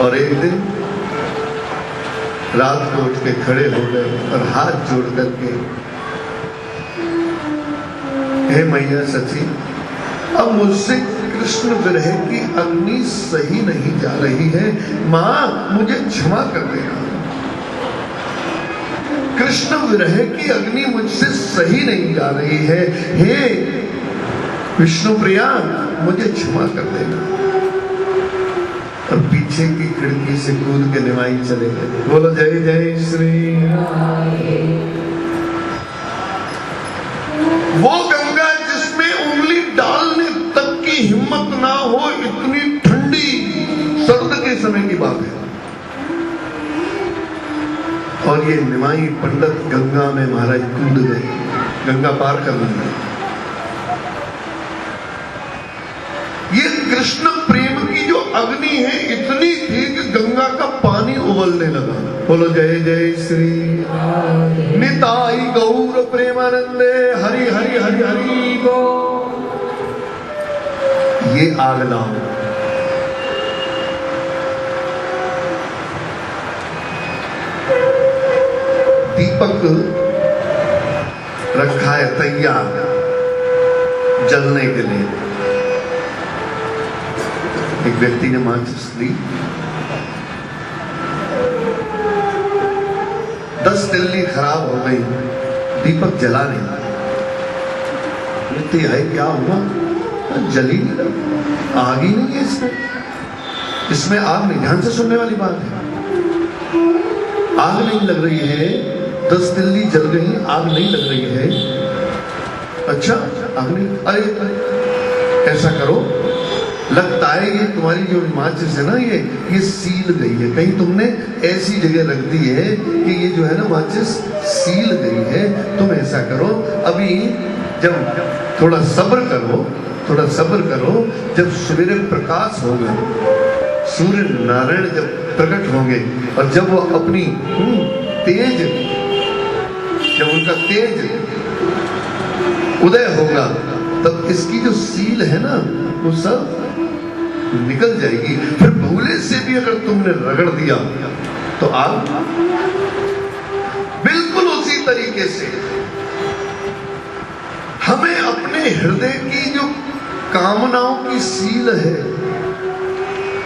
और एक दिन रात को उठ के खड़े हो गए और हाथ जोड़ करके, हे मैया सची, अब मुझसे कृष्ण विरह की अग्नि सही नहीं जा रही है, मां मुझे क्षमा कर देना। कृष्ण विरह की अग्नि मुझसे सही नहीं जा रही है, हे विष्णु प्रिया मुझे क्षमा कर देना। और पीछे की खिड़की से कूद के निमाई चले गए। बोलो जय जय श्री। वो गंगा जिसमें उंगली डालने तक की हिम्मत ना हो, इतनी ठंडी सर्द के समय की बात है। और ये निमाई पंडित गंगा में महाराज कूद गए, गंगा पार कर गए। ये कृष्ण प्रेम की जो अग्नि है इतनी थी कि गंगा का पानी उबलने लगा। बोलो जय जय श्री निताई गौर प्रेमानंदे हरि हरि हरि हरि गो। ये आग लाओ। दीपक रखा है तैयार जलने के लिए। एक व्यक्ति ने माचिस ली, 10 तिल्ली खराब हो गई, दीपक जला नहीं। व्यक्ति आए, क्या हुआ? जली नहीं, आग ही नहीं है इसमें आग नहीं। ध्यान से सुनने वाली बात है। आग नहीं लग रही है, 10 तिल्ली जल गई, आग नहीं लग रही है। अच्छा, आग नहीं। अरे ऐसा करो, लगता है ये तुम्हारी जो माचिस है ना, ये सील गई है। कहीं तुमने ऐसी जगह रख दी है कि ये जो है ना माचिस सील गई है। तुम ऐसा करो, अभी जब थोड़ा सब्र करो, थोड़ा सब्र करो, जब सवेरे प्रकाश होगा, सूर्य नारायण जब प्रकट होंगे और जब वो अपनी तेज, जब उनका तेज उदय होगा, तब इसकी जो सील है ना वो सब निकल जाएगी। फिर भूले से भी अगर तुमने रगड़ दिया तो आग। बिल्कुल उसी तरीके से हमें अपने हृदय की जो कामनाओं की सील है,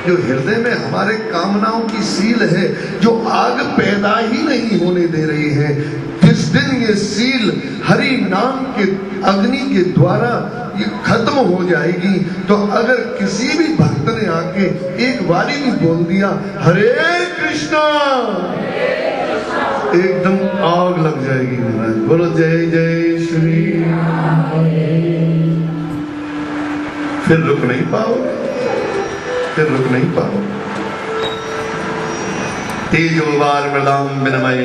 जो हृदय में हमारे कामनाओं की सील है, जो आग पैदा ही नहीं होने दे रही है, जिस दिन ये सील हरि नाम के अग्नि के द्वारा ये खत्म हो जाएगी, तो अगर किसी भी भक्त ने आके एक बारी भी बोल दिया हरे कृष्णा, एकदम आग लग जाएगी महाराज। बोलो जय जय श्री। फिर रुक नहीं पाओगे, फिर रुक नहीं पाओगे। तेजोवार मृदाम विनमय।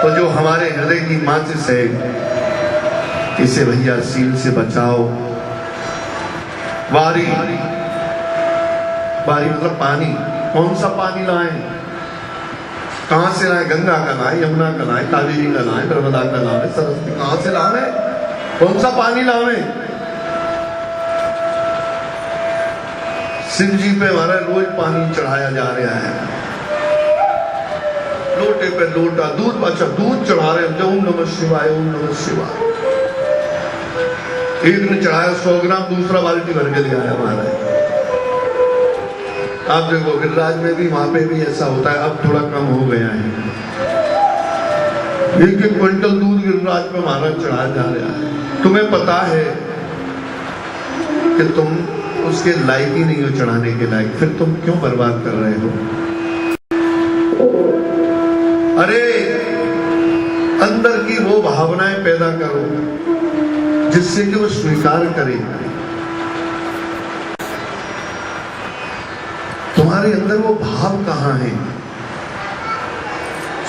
तो जो हमारे हृदय की माचिस है, इसे भैया सील से बचाओ। वारी, वारी मतलब पानी। कौन सा पानी लाएं? कहां से लाएं? गंगा का लाएं, यमुना का लाएं, कावेरी का लाएं, नर्मदा का लाएं, सरस्वती? कहां से लावें? कौन सा पानी लावें? शिव जी पे हमारा रोज पानी चढ़ाया जा रहा है, लोटे पे लोटा दूध। अच्छा, दूध चढ़ा रहे हैं, ओम नमः शिवाय, ओम नमः शिवाय। एक ने चढ़ाया 100 ग्राम, दूसरा बाल्टी भर के ले आया महाराज। आप देखो गिरिराज में भी, वहां पे भी ऐसा होता है। अब थोड़ा कम हो गया है, 1-1 क्विंटल दूध गिरिराज पे महाराज चढ़ाया जा रहा है। तुम्हें पता है कि तुम उसके लायक ही नहीं हो चढ़ाने के लायक, फिर तुम क्यों बर्बाद कर रहे हो? अरे अंदर की वो भावनाएं पैदा करो जिससे कि वो स्वीकार करे। तुम्हारे अंदर वो भाव कहां है?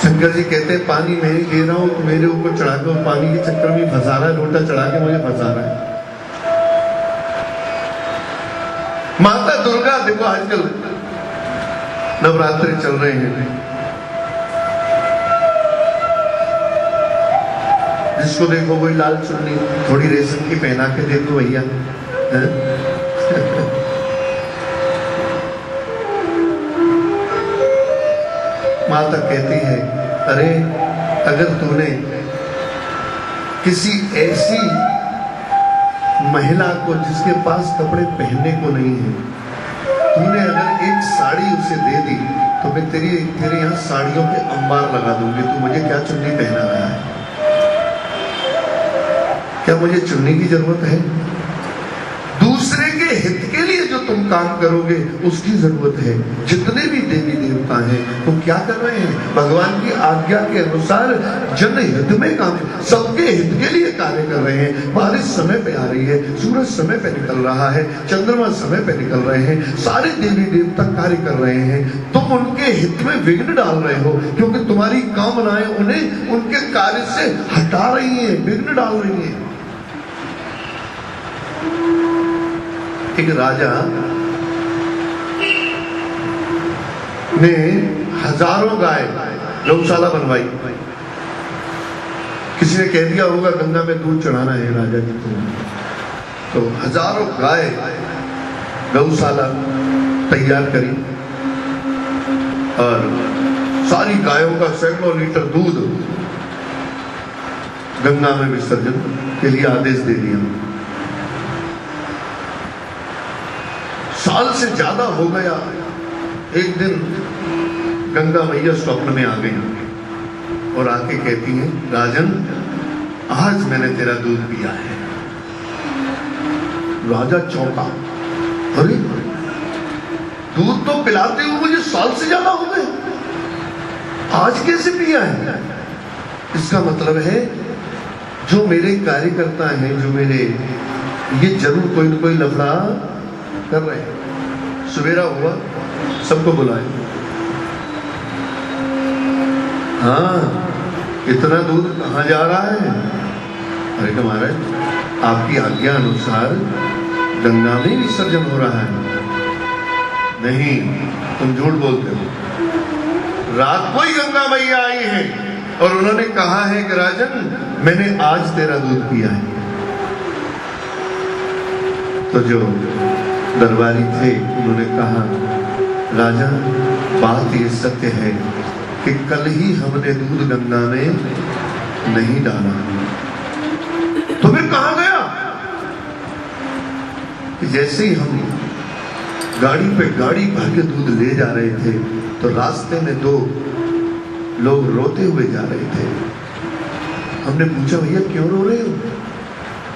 शंकर जी कहते हैं पानी मैं ही दे रहा हूं, तो मेरे ऊपर चढ़ा के पानी के चक्कर में फंसा रहा है, लोटा चढ़ा के मुझे फंसा रहा है। माता दुर्गा देखो, आजकल नवरात्रि चल रहे हैं, जिसको देखो वही लाल चुन्नी थोड़ी रेशम की पहना के देखो भैया। माता कहती है, अरे अगर तूने किसी ऐसी महिला को जिसके पास कपड़े पहनने को नहीं है, तूने अगर एक साड़ी उसे दे दी, तो मैं तेरे यहाँ साड़ियों के अंबार लगा दूंगी। तू मुझे क्या चुन्नी पहना रहा है? क्या मुझे चुन्नी की जरूरत है? दूसरे के हित के लिए जो तुम काम करोगे उसकी जरूरत है। जितने भी देवी देवता हैं वो क्या कर रहे हैं? भगवान की आज्ञा के अनुसार जनहित में काम, सबके हित के लिए कार्य कर रहे हैं। बारिश समय पे आ रही है, सूरज समय पे निकल रहा है, चंद्रमा समय पे निकल रहे हैं, सारे देवी देवता कार्य कर रहे हैं। तुम उनके हित में विघ्न डाल रहे हो, क्योंकि तुम्हारी कामनाएं उन्हें उनके कार्य से हटा रही है, विघ्न डाल रही है। एक राजा ने हजारों गाय गौशाला बनवाई। किसी ने कह दिया होगा गंगा में दूध चढ़ाना है राजा जी को, तो हजारों गाय गौशाला तैयार करी और सारी गायों का सैकड़ों लीटर दूध गंगा में विसर्जन के लिए आदेश दे दिया। साल से ज्यादा हो गया। एक दिन गंगा मैया स्वप्न में आ गई और आके कहती हैं, राजन आज मैंने तेरा दूध पिया है। राजा चौंका, अरे दूध तो पिलाते हुए मुझे साल से ज्यादा हो गए, आज कैसे पिया है? इसका मतलब है जो मेरे कार्यकर्ता हैं, जो मेरे, ये जरूर कोई न कोई लफड़ा कर रहे हैं। सवेरा हुआ, सबको बुलाए। हाँ, इतना दूध कहाँ जा रहा है? अरे महाराज आपकी आज्ञा अनुसार गंगा में विसर्जन हो रहा है। नहीं, तुम झूठ बोलते हो। रात को ही गंगा मैया आई है और उन्होंने कहा है कि राजन मैंने आज तेरा दूध पिया है। तो जो दरबारी थे उन्होंने कहा, राजा बात ये सत्य है कि कल ही हमने दूध गंगा में नहीं डाला। तो फिर कहां गया? कि जैसे ही हम गाड़ी पे गाड़ी भर के दूध ले जा रहे थे तो रास्ते में दो लोग रोते हुए जा रहे थे। हमने पूछा, भैया क्यों रो रहे हो?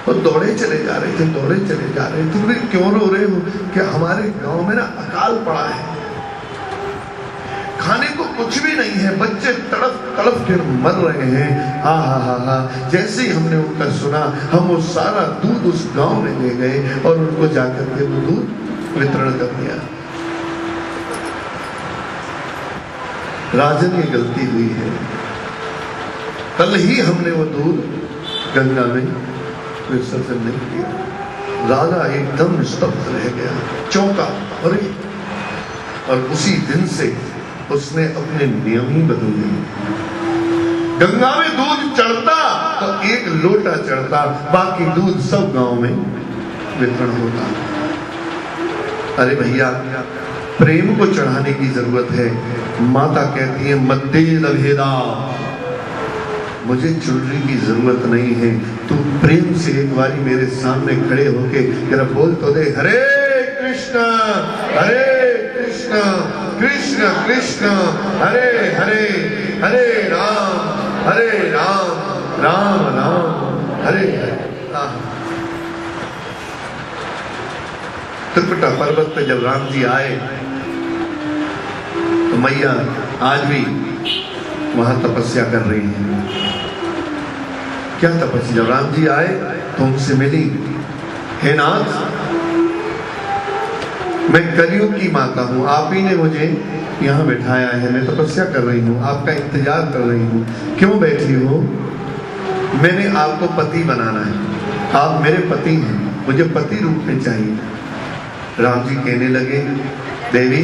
और दौड़े चले जा रहे थे, दौड़े चले जा रहे थे। फिर क्यों रो रहे हो? कि हमारे गांव में ना अकाल पड़ा है, खाने को कुछ भी नहीं है, बच्चे तड़प तड़प के मर रहे हैं। हा हा हा हा। जैसे ही हमने उनका सुना, हम वो सारा दूध उस गांव में ले गए और उनको जाकर के वो दूध वितरण कर दिया। राजन की गलती हुई है, कल ही हमने वो दूध गंगा में विसर्जन नहीं किया। राजा एकदम स्तब्ध रह गया, चौंका, अरे। और उसी दिन से उसने अपने नियम ही बदल दिए। गंगा में दूध चढ़ता तो एक लोटा चढ़ता, बाकी दूध सब गांव में वितरण होता। अरे भैया, प्रेम को चढ़ाने की जरूरत है। माता कहती है, मद्दे लभेदा, मुझे चुनरी की जरूरत नहीं है। तू प्रेम से एक बारी मेरे सामने खड़े होके जरा बोल तो दे, हरे कृष्ण हरे कृष्ण कृष्ण कृष्ण हरे हरे, हरे राम राम राम हरे हरे। त्रिकुटा पर्वत पे जब राम जी आए तो मैया आज भी वहां तपस्या कर रही है। क्या तपस्या? जब राम जी आए तो उनसे मिली, हे नाथ, मैं कलयुग की माता हूँ, आप ही ने मुझे यहाँ बैठाया है, मैं तपस्या कर रही हूँ, आपका इंतजार कर रही हूँ। क्यों बैठी हो? मैंने आपको पति बनाना है, आप मेरे पति हैं, मुझे पति रूप में चाहिए। राम जी कहने लगे, देवी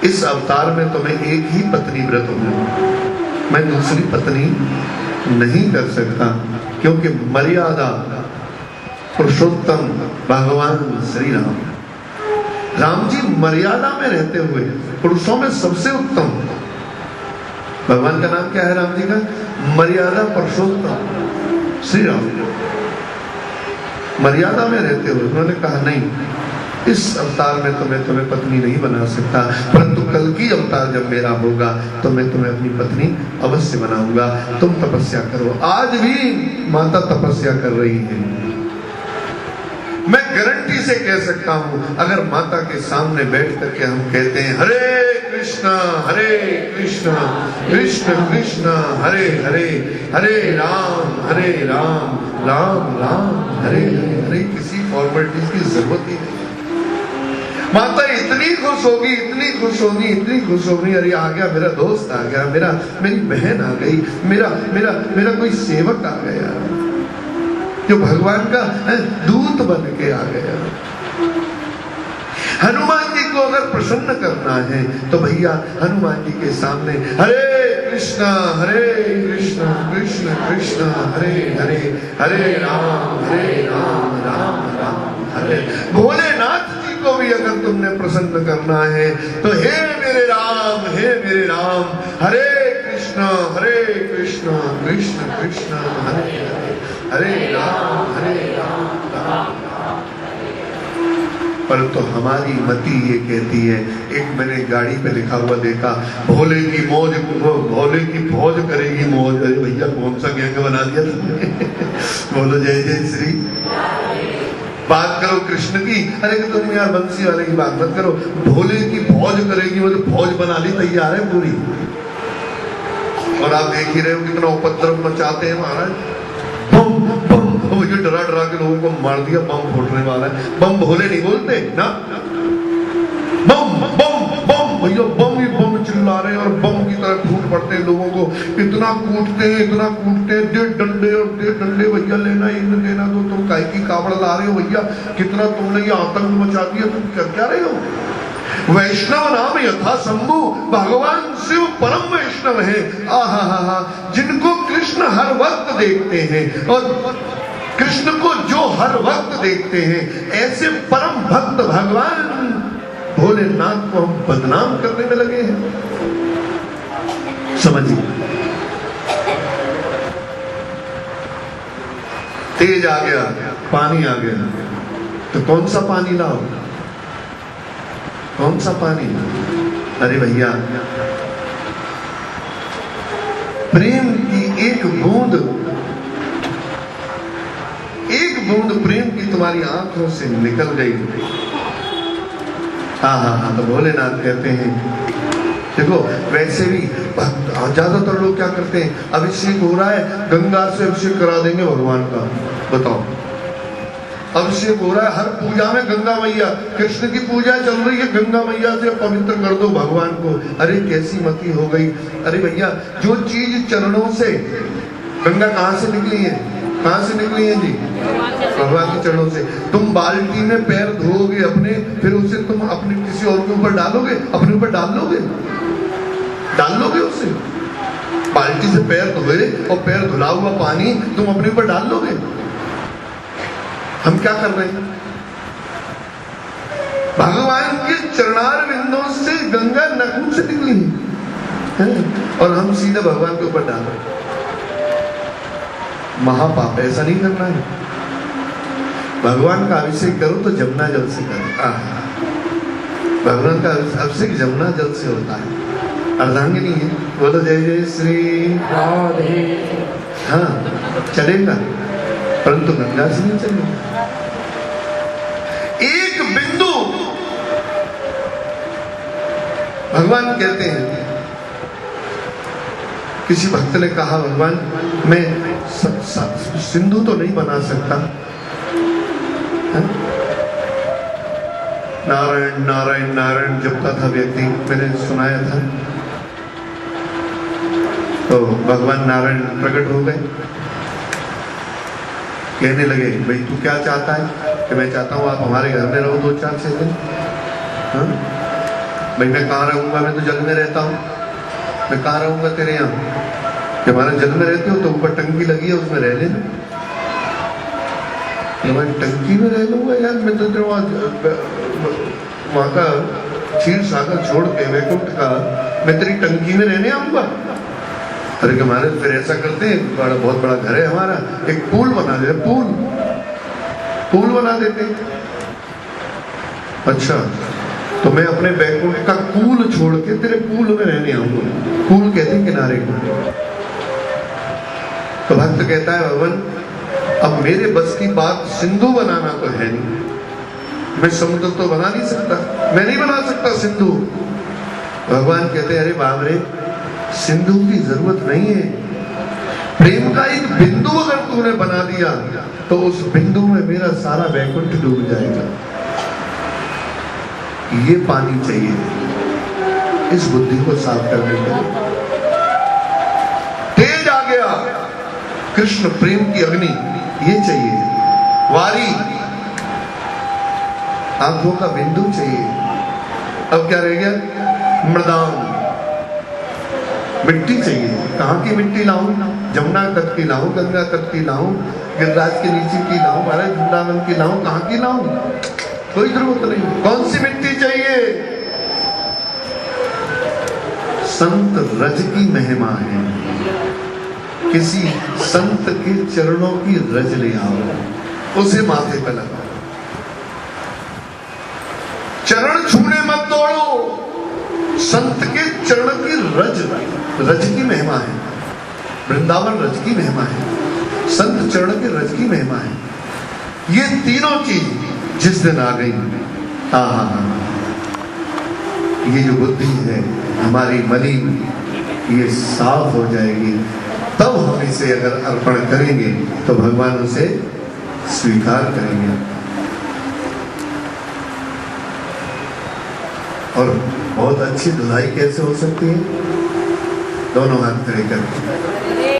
इस अवतार में तो मैं एक ही पत्नी व्रत हूँ, मैं दूसरी पत्नी नहीं कर सकता, क्योंकि मर्यादा पुरुषोत्तम भगवान श्री राम। राम जी मर्यादा में रहते हुए पुरुषों में सबसे उत्तम। भगवान का नाम क्या है राम जी का? मर्यादा पुरुषोत्तम श्री राम। मर्यादा में रहते हुए उन्होंने कहा, नहीं, इस अवतार में तो मैं तुम्हें पत्नी नहीं बना सकता, परंतु कल की अवतार जब मेरा होगा तो मैं तुम्हें अपनी पत्नी अवश्य बनाऊंगा, तुम तपस्या करो। आज भी माता तपस्या कर रही है। मैं गारंटी से कह सकता हूं, अगर माता के सामने बैठ करके हम कहते हैं, हरे कृष्ण कृष्ण कृष्ण हरे हरे, हरे राम राम राम हरे हरे, किसी फॉर्मेलिटीज की जरूरत ही नहीं। माता इतनी खुश होगी, इतनी खुश होगी, इतनी खुश होगी, अरे आ गया मेरा दोस्त, आ गया मेरी बहन आ गई, मेरा कोई सेवक आ गया जो भगवान का दूत बन के आ गया। हनुमान जी को अगर प्रसन्न करना है तो भैया हनुमान जी के सामने हरे कृष्णा कृष्ण कृष्ण हरे हरे, हरे राम राम राम हरे। भोलेनाथ जी को भी अगर तुमने प्रसन्न करना है तो हे मेरे राम हरे कृष्ण कृष्ण कृष्ण हरे हरे, हरे राम राम। परंतु हमारी मति ये कहती है, एक मैंने गाड़ी पे लिखा हुआ देखा, भोले की मौज भोले की फौज करेगी मौज। अरे भैया कौन सा गैंग बना दिया तुमने? बोलो जय जय श्री। बात करो कृष्ण की, अरे कि तुम यार बंसी वाले की बात मत करो। भोले की फौज करेगी, मतलब फौज बना ली, तैयार है पूरी। और आप देख ही रहे हो कितना उपद्रव मचाते हैं महाराज। बम बम ये डरा डरा के लोगों को मार दिया, बम फूटने वाला है। बम भोले नहीं बोलते ना, बम बम बम भैया बम ही बम चिल्ला रहे हैं और बम की तरह फूट पड़ते हैं लोगों को। इतना कूटते हैं दे डंडे भैया लेना इन देना, तो तुम काय की कावड़ ला रहे हो भैया, कितना तुमने ये आतंक मचा दिया, तुम क्या रहे हो? वैष्णव नाम यथा शंभु, भगवान शिव परम वैष्णव है। आहा, जिनको कृष्ण हर वक्त देखते हैं और कृष्ण को जो हर वक्त देखते हैं, ऐसे परम भक्त भगवान भोलेनाथ को हम बदनाम करने में लगे हैं। समझिए, तेज आ गया, पानी आ गया, तो कौन सा पानी लाओ? कौन सा पानी? अरे भैया, प्रेम की एक बूंद प्रेम की तुम्हारी आंखों से निकल गई। हाँ, तो भोलेनाथ कहते हैं, देखो वैसे भी ज्यादातर लोग क्या करते हैं, अभिषेक हो रहा है, गंगा से अभिषेक करा देंगे भगवान का। बताओ, अभिषेक हो रहा है, हर पूजा में गंगा मैया, कृष्ण की पूजा चल रही है, गंगा मैया से पवित्र कर दो भगवान को। अरे कैसी मति हो गई। अरे भैया, जो चीज चरणों से, गंगा कहाँ से निकली है? कहाँ से निकली है जी? भगवान के चरणों से। तुम बाल्टी में पैर धोओगे अपने, फिर उसे तुम अपने किसी और के ऊपर डालोगे? अपने ऊपर डाल लोगे उसे? बाल्टी से पैर धोए और पैर धुला हुआ पानी तुम अपने ऊपर डाल लोगे? हम क्या कर रहे हैं? भगवान के चरणार बिंदों से गंगा नखून से निकली है और हम सीधे भगवान के ऊपर डाल रहे हैं। महापाप, ऐसा नहीं करना है। भगवान का अभिषेक करो तो जमुना जल से करो। भगवान का अभिषेक जमुना जल से होता है, अर्धांगिनी है। बोलो जय जय श्री राधे। हाँ चलेगा, परंतु गंगा से नहीं चलेगा। एक बिंदु भगवान कहते हैं, किसी भक्त ने कहा, भगवान मैं सिंधु तो नहीं बना सकता। नारायण नारायण नारायण जपता था व्यक्ति, मैंने सुनाया था। तो भगवान नारायण प्रकट हो गए, कहने लगे, भाई तू क्या चाहता है? कि मैं चाहता हूँ आप हमारे घर में रहो 2-4-6 दिन। हाँ भाई, मैं कहाँ रहूंगा? मैं तो जल में रहता हूँ। मैं कहाँ रहूंगा तेरे यहाँ? कि हमारा जल में रहते हो तो ऊपर टंकी लगी है, उसमें रह लेना। मैं टंकी में रह लूंगा यार, मैं तो वहां का क्षीर सागर छोड़ के वैकुंठ का मैं तेरी टंकी में रहने आऊंगा? अरे कि महाराज फिर ऐसा करते हैं, बहुत बड़ा घर है हमारा, एक पूल बना देते, पूल बना देते। अच्छा, तो मैं अपने वैकुंठ का कूल छोड़ के तेरे पूल में रहने आऊंगा। कूल कहते हैं किनारे को। तो भक्त कहता है, भगवान अब मेरे बस की बात सिंधु बनाना तो है नहीं, मैं समुद्र तो बना नहीं सकता, मैं नहीं बना सकता सिंधु। भगवान कहते हैं, अरे बाप रे, सिंधु की जरूरत नहीं है। प्रेम का एक बिंदु अगर तूने बना दिया तो उस बिंदु में मेरा सारा वैकुंठ डूब जाएगा। ये पानी चाहिए इस बुद्धि को साफ करने के लिए। तेज आ गया कृष्ण प्रेम की अग्नि, ये चाहिए। वारी आंखों का बिंदु चाहिए। अब क्या रह गया? मृदाम, मिट्टी चाहिए। कहाँ की मिट्टी लाऊं? जमुना तट की लाऊं, गंगा तट की लाऊं, गिरिराज के नीचे की लाऊं, महाराज वृंदावन की लाऊं, कहाँ की लाऊं? कोई जरूरत नहीं। कौन सी मिट्टी चाहिए? संत रज की महिमा है। किसी संत के चरणों की रज ले आओ, उसे माथे पर लगाओ। चरण छूने मत दौड़ो, संत के चरण की रज, रज की महिमा है। वृंदावन रज की महिमा है, संत चरण के रज की महिमा है। ये तीनों चीज जिस दिन आ गई, ये जो बुद्धि है हमारी मलिन, ये साफ हो जाएगी। तब हम इसे अगर अर्पण करेंगे तो भगवान उसे स्वीकार करेंगे। और बहुत अच्छी धुलाई कैसे हो सकती है? दोनों हाथ खड़े करके